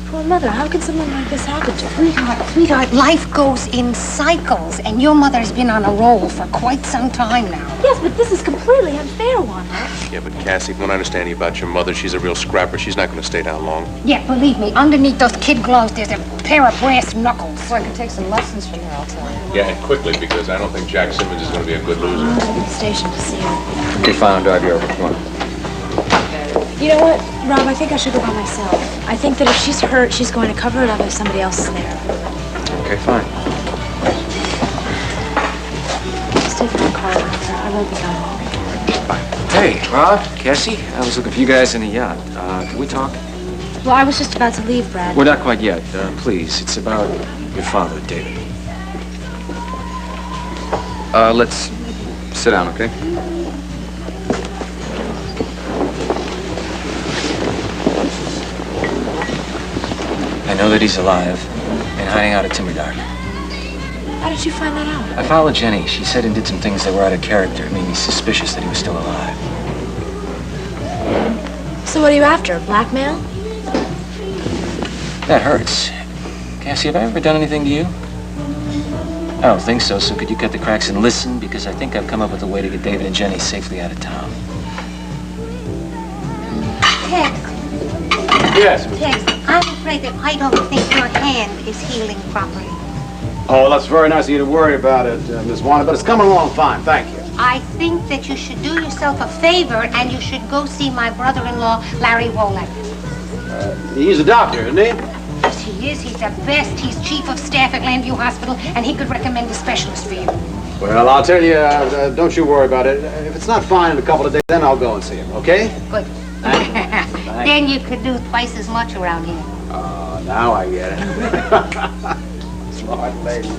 Poor mother, how can something like this happen to her? Sweetheart, life goes in cycles, and your mother's been on a roll for quite some time now. Yes, but this is completely unfair, Wanda. Yeah, but Cassie, from what I understand about your mother, she's a real scrapper. She's not going to stay down long. Yeah, believe me, underneath those kid gloves, there's a pair of brass knuckles. So I can take some lessons from her, I'll tell you. Yeah, and quickly, because I don't think Jack Simmons is going to be a good loser. I'm going to the station to see her. Okay, fine, I'll drive you over. Come on. You know what, Rob, I think I should go by myself. I think that if she's hurt, she's going to cover it up if somebody else is there. Okay, fine. Just take my car with her. I won't be gone long. Hey, Rob, Cassie, I was looking for you guys in the yacht. Can we talk? Well, I was just about to leave, Brad. We're not quite yet. Please, it's about your father, David. Let's sit down, okay? I know that he's alive and hiding out at Timberdock. How did you find that out? I followed Jenny. She said and did some things that were out of character. It made me suspicious that he was still alive. So what are you after? Blackmail? That hurts. Cassie, have I ever done anything to you? I don't think so, so could you cut the cracks and listen? Because I think I've come up with a way to get David and Jenny safely out of town. Tex. Yes. Tex, I'm afraid that I don't think your hand is healing properly. Oh, that's very nice of you to worry about it, Miss Wanda, but it's coming along fine, thank you. I think that you should do yourself a favor and you should go see my brother-in-law, Larry Wolak. He's a doctor, isn't he? Yes, he is. He's the best. He's chief of staff at Landview Hospital, and he could recommend a specialist for you. Well, I'll tell you, don't you worry about it. If it's not fine in a couple of days, then I'll go and see him, okay? Good. Then you could do twice as much around here. Now I get it. Smart lady.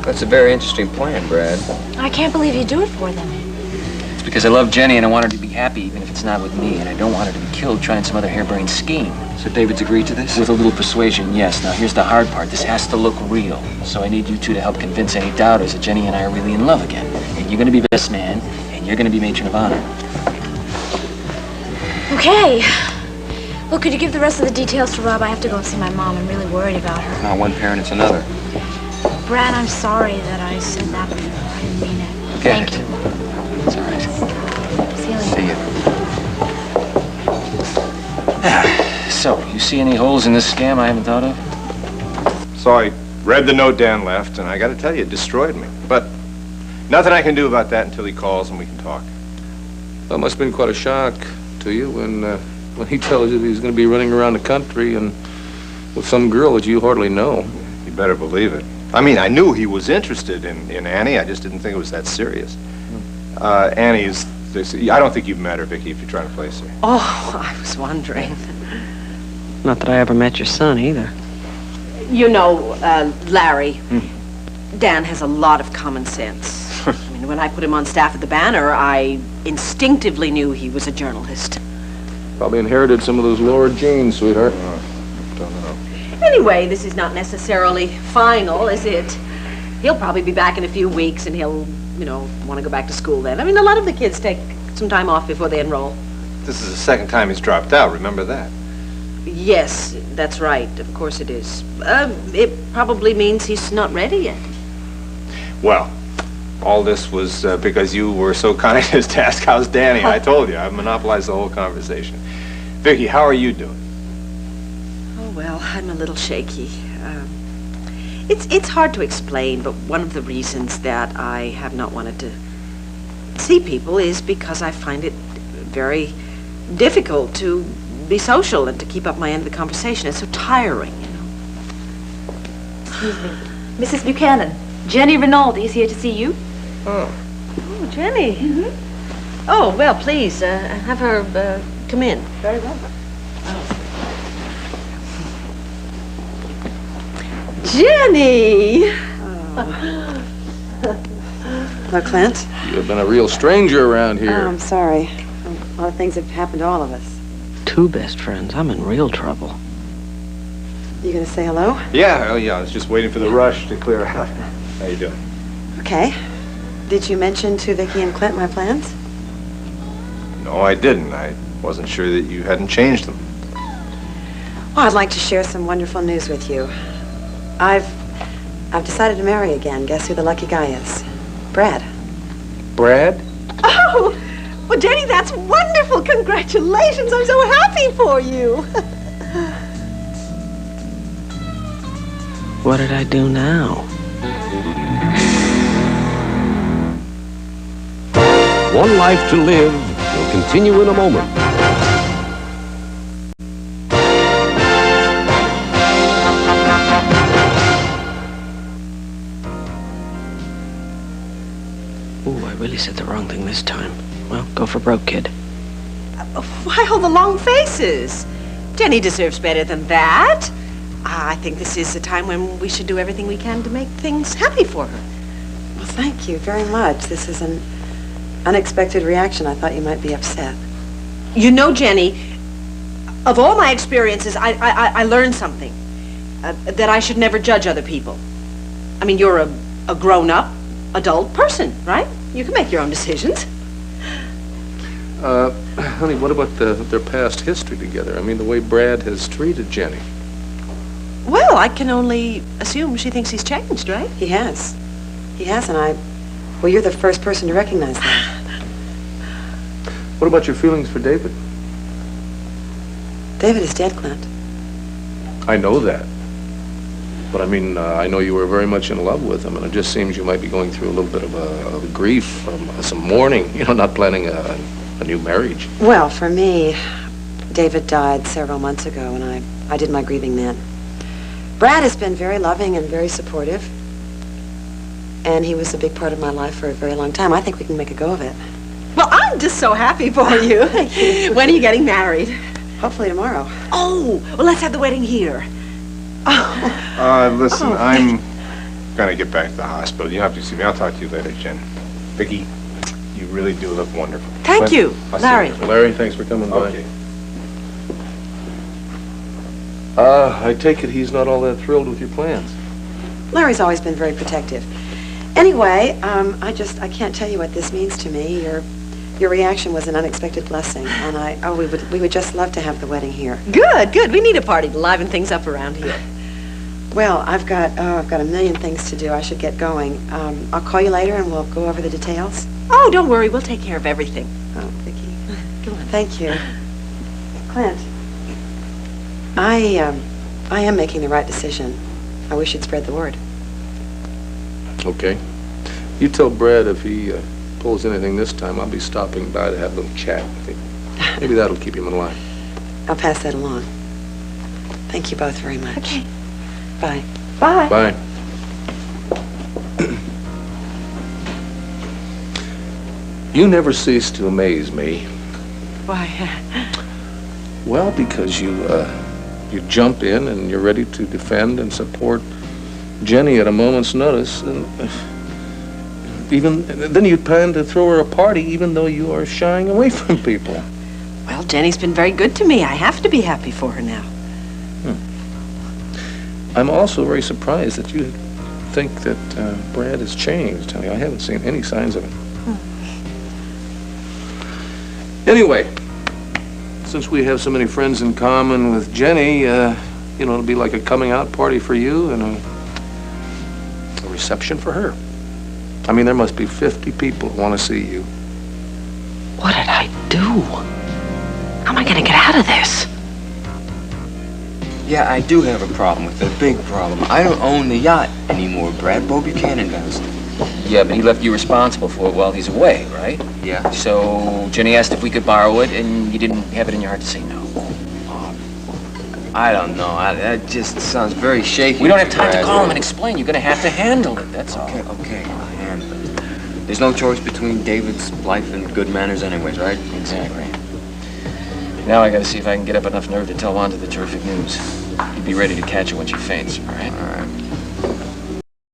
That's a very interesting plan, Brad. I can't believe you do it for them. It's because I love Jenny and I want her to be happy even if it's not with me, and I don't want her to be killed trying some other harebrained scheme. So David's agreed to this? With a little persuasion, yes. Now here's the hard part. This has to look real. So I need you two to help convince any doubters that Jenny and I are really in love again. And you're gonna be best man, and you're gonna be matron of honor. Okay. Well, could you give the rest of the details to Rob? I have to go and see my mom. I'm really worried about her. It's not one parent, it's another. Brad, I'm sorry that I said that before. I didn't mean it. Thank you. It's all right. See you later. See you. So, you see any holes in this scam I haven't thought of? So I read the note Dan left, and I got to tell you, it destroyed me. But nothing I can do about that until he calls and we can talk. Well, it must have been quite a shock to you when he tells you that he's going to be running around the country and with some girl that you hardly know. You better believe it. I mean, I knew he was interested in Annie. I just didn't think it was that serious. Annie is... I don't think you've met her, Viki, if you're trying to place her. Oh, I was wondering. Not that I ever met your son, either. You know, Larry, Dan has a lot of common sense. I mean, when I put him on staff at the Banner, I instinctively knew he was a journalist. Probably inherited some of those Laura genes, sweetheart. Don't know. Anyway, this is not necessarily final, is it? He'll probably be back in a few weeks, and he'll, you know, want to go back to school then. I mean, a lot of the kids take some time off before they enroll. This is the second time he's dropped out, remember that? Yes, that's right. Of course it is. It probably means he's not ready yet. Well, all this was because you were so kind as to ask how's Danny. I told you, I've monopolized the whole conversation. Viki, how are you doing? Oh, well, I'm a little shaky. It's hard to explain, but one of the reasons that I have not wanted to see people is because I find it very difficult to be social and to keep up my end of the conversation. It's so tiring, you know. Excuse me. Mrs. Buchanan, Jenny Rinaldi is here to see you. Oh, Jenny. Oh, well, please, have her come in. Very well. Jenny! Hello, Clint. You've been a real stranger around here. Oh, I'm sorry. A lot of things have happened to all of us. Two best friends. I'm in real trouble. You gonna say hello? Yeah, oh yeah, I was just waiting for the rush to clear out. How you doing? Okay. Did you mention to Viki and Clint my plans? No, I didn't. I wasn't sure that you hadn't changed them. Well, I'd like to share some wonderful news with you. I've decided to marry again. Guess who the lucky guy is? Brad. Brad? Oh, well, Danny, that's wonderful. Congratulations. I'm so happy for you. What did I do now? One Life to Live will continue in a moment. Ooh, I really said the wrong thing this time. Well, go for broke, kid. Why all the long faces? Jenny deserves better than that. I think this is a time when we should do everything we can to make things happy for her. Well, thank you very much. This is an unexpected reaction. I thought you might be upset. You know, Jenny, of all my experiences, I learned something. That I should never judge other people. I mean, you're a grown-up, adult person, right? You can make your own decisions. Honey, what about their past history together? I mean, the way Brad has treated Jenny. Well, I can only assume she thinks he's changed, right? He has. He has, and well, you're the first person to recognize that. What about your feelings for David? David is dead, Clint. I know that. But I mean, I know you were very much in love with him, and it just seems you might be going through a little bit of a grief, some mourning, you know, not planning a new marriage. Well, for me, David died several months ago, and I did my grieving then. Brad has been very loving and very supportive, and he was a big part of my life for a very long time. I think we can make a go of it. Well, I'm just so happy for you. When are you getting married? Hopefully tomorrow. Oh, well, let's have the wedding here. Listen, I'm gonna get back to the hospital. You don't have to see me. I'll talk to you later, Jen. Viki, you really do look wonderful. Thank you, I'll see Larry. later. Larry, thanks for coming by. Okay. I take it he's not all that thrilled with your plans. Larry's always been very protective. Anyway, I can't tell you what this means to me. Your reaction was an unexpected blessing, and we would just love to have the wedding here. Good. We need a party to liven things up around here. Well, I've got a million things to do. I should get going. I'll call you later, and we'll go over the details. Oh, don't worry. We'll take care of everything. Oh, Viki. Go on. Thank you. Clint, I am making the right decision. I wish you'd spread the word. Okay. You tell Brad if he pulls anything this time, I'll be stopping by to have a little chat with him. Maybe that'll keep him in line. I'll pass that along. Thank you both very much. Okay. Bye. Bye. Bye. You never cease to amaze me. Why? Well, because you jump in and you're ready to defend and support Jenny at a moment's notice, and then you plan to throw her a party even though you are shying away from people. Well, Jenny's been very good to me. I have to be happy for her now. I'm also very surprised that you think that Brad has changed, honey. I haven't seen any signs of it. Anyway, since we have so many friends in common with Jenny, it'll be like a coming out party for you and a reception for her. I mean, there must be 50 people who want to see you. What did I do? How am I gonna get out of this? Yeah, I do have a problem with it, a big problem. I don't own the yacht anymore, Brad. Bo Buchanan does. Yeah, but he left you responsible for it while he's away, right? Yeah. So Jenny asked if we could borrow it, and you didn't have it in your heart to say no. I don't know. That just sounds very shaky. We don't have time to Brad. call him and explain. You're gonna have to handle it, that's all. Okay, I'll handle it. There's no choice between David's life and good manners anyways, right? Exactly. Now I gotta see if I can get up enough nerve to tell Wanda the terrific news. You'd be ready to catch her when she faints, all right? All right.